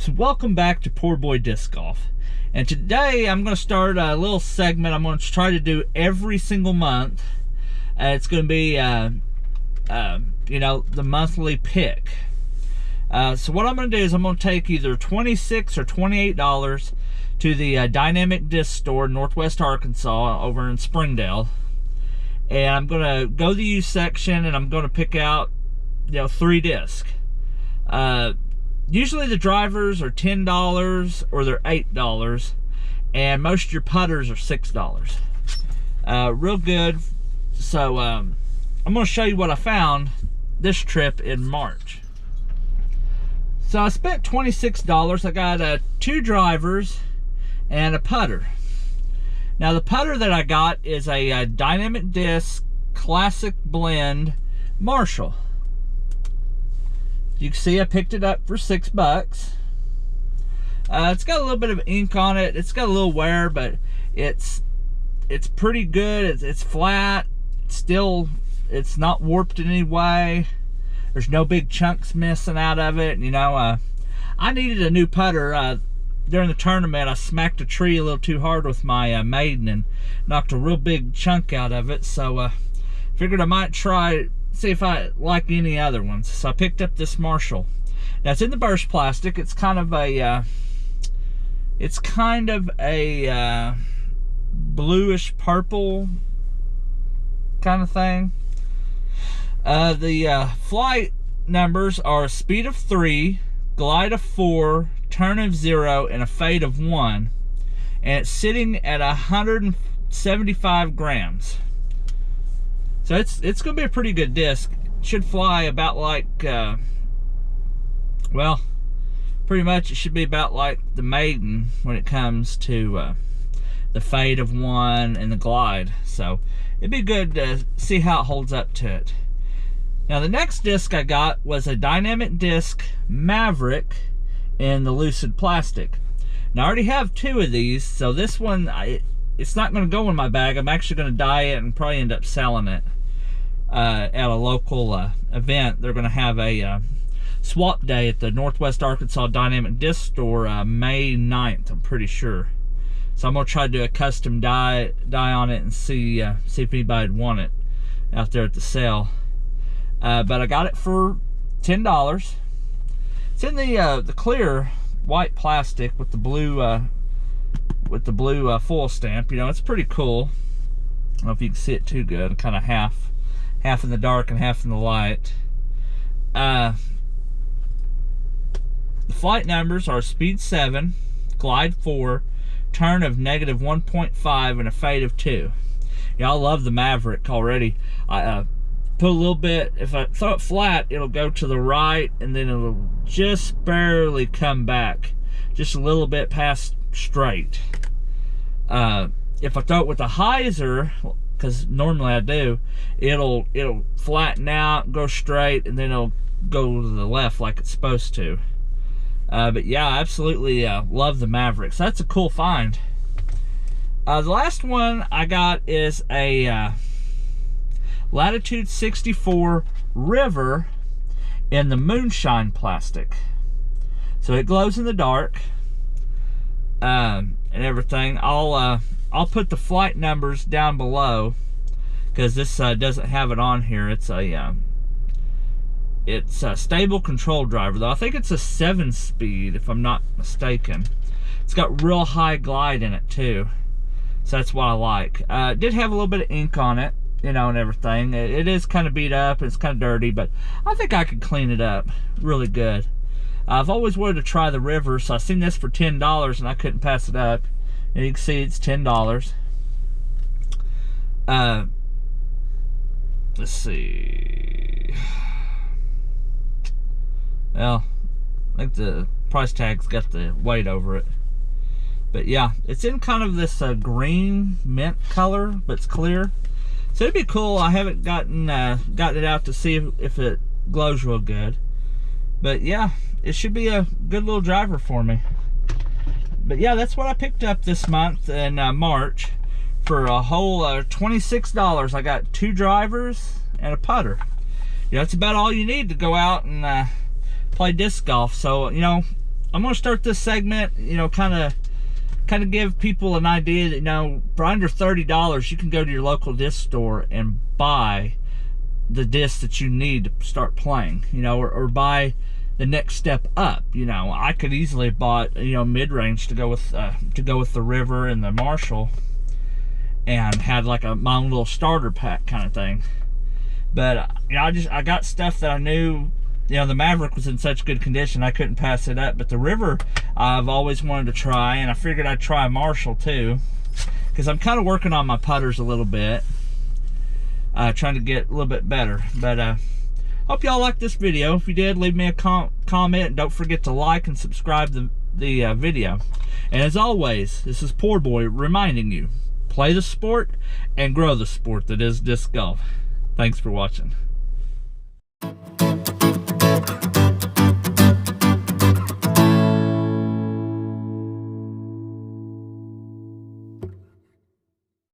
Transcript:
So welcome back to Poor Boy Disc Golf, and today I'm going to start a little segment I'm going to try to do every single month. It's going to be you know, the monthly pick. So what I'm going to do is I'm going to take either $26 or $28 to the Dynamic Disc Store in Northwest Arkansas over in Springdale, and I'm going to go to the used section and I'm going to pick out, you know, 3 discs. Usually the drivers are $10 or they're $8, and most of your putters are $6. Real good. So I'm going to show you what I found this trip in March. So I spent $26. I got 2 drivers and a putter. Now the putter that I got is a Dynamic Disc Classic Blend Marshall. You can see I picked it up for $6. It's got a little bit of ink on it. It's got a little wear, but it's pretty good. It's flat. It's not warped in any way. There's no big chunks missing out of it. You know, I needed a new putter. During the tournament, I smacked a tree a little too hard with my Maiden and knocked a real big chunk out of it. So figured I might try, see if I like any other ones. So I picked up this Marshall. Now it's in the burst plastic. It's kind of a bluish purple kind of thing. The flight numbers are a speed of 3, glide of 4, turn of 0, and a fade of 1. And it's sitting at 175 grams. So it's going to be a pretty good disc. It should fly about like, well, pretty much it should be about like the Maiden when it comes to the fade of 1 and the glide. So it'd be good to see how it holds up to it. Now the next disc I got was a Dynamic Disc Maverick in the lucid plastic. Now I already have 2 of these, so this one, it's not going to go in my bag. I'm actually going to dye it and probably end up selling it at a local event. They're going to have a swap day at the Northwest Arkansas Dynamic Disc Store May 9th, I'm pretty sure. So I'm going to try to do a custom dye on it and see if anybody'd want it out there at the sale. But I got it for $10. It's in the clear white plastic with the blue foil stamp. You know, it's pretty cool. I don't know if you can see it too good. Kind of half in the dark and half in the light. The flight numbers are speed 7, glide 4, turn of negative 1.5, and a fade of 2. Yeah, I love the Maverick already. I put a little bit, if I throw it flat, it'll go to the right and then it'll just barely come back, just a little bit past straight. If I throw it with a hyzer, because normally I do, it'll flatten out, go straight, and then it'll go to the left like it's supposed to. But yeah, I absolutely love the Maverick. So that's a cool find. The last one I got is a Latitude 64 River in the moonshine plastic. So it glows in the dark and everything. I'll put the flight numbers down below because this doesn't have it on here. It's a stable control driver, though. I think it's a 7-speed, if I'm not mistaken. It's got real high glide in it too, so that's what I like. It did have a little bit of ink on it, you know, and everything. It is kind of beat up, it's kind of dirty, but I think I could clean it up really good. I've always wanted to try the River, so I seen this for $10 and I couldn't pass it up. And you can see it's $10. Let's see. Well, I think the price tag's got the weight over it. But yeah, it's in kind of this green mint color, but it's clear. So it'd be cool. I haven't gotten it out to see if it glows real good. But yeah, it should be a good little driver for me. But yeah, that's what I picked up this month in March for a whole $26. I got 2 drivers and a putter. You know, that's about all you need to go out and play disc golf. So, you know, I'm gonna start this segment, you know, kind of give people an idea that, you know, for under $30, you can go to your local disc store and buy the disc that you need to start playing, you know, or buy the next step up. You know, I could easily have bought, you know, mid-range to go with the River and the Marshall, and had like my own little starter pack kind of thing. But you know, I got stuff that I knew, you know, the Maverick was in such good condition I couldn't pass it up, but the River I've always wanted to try, and I figured I'd try Marshall too, because I'm kind of working on my putters a little bit, trying to get a little bit better. But hope y'all liked this video. If you did, leave me a comment, and don't forget to like and subscribe the video. And as always, this is Poor Boy reminding you, play the sport and grow the sport that is disc golf. Thanks for watching.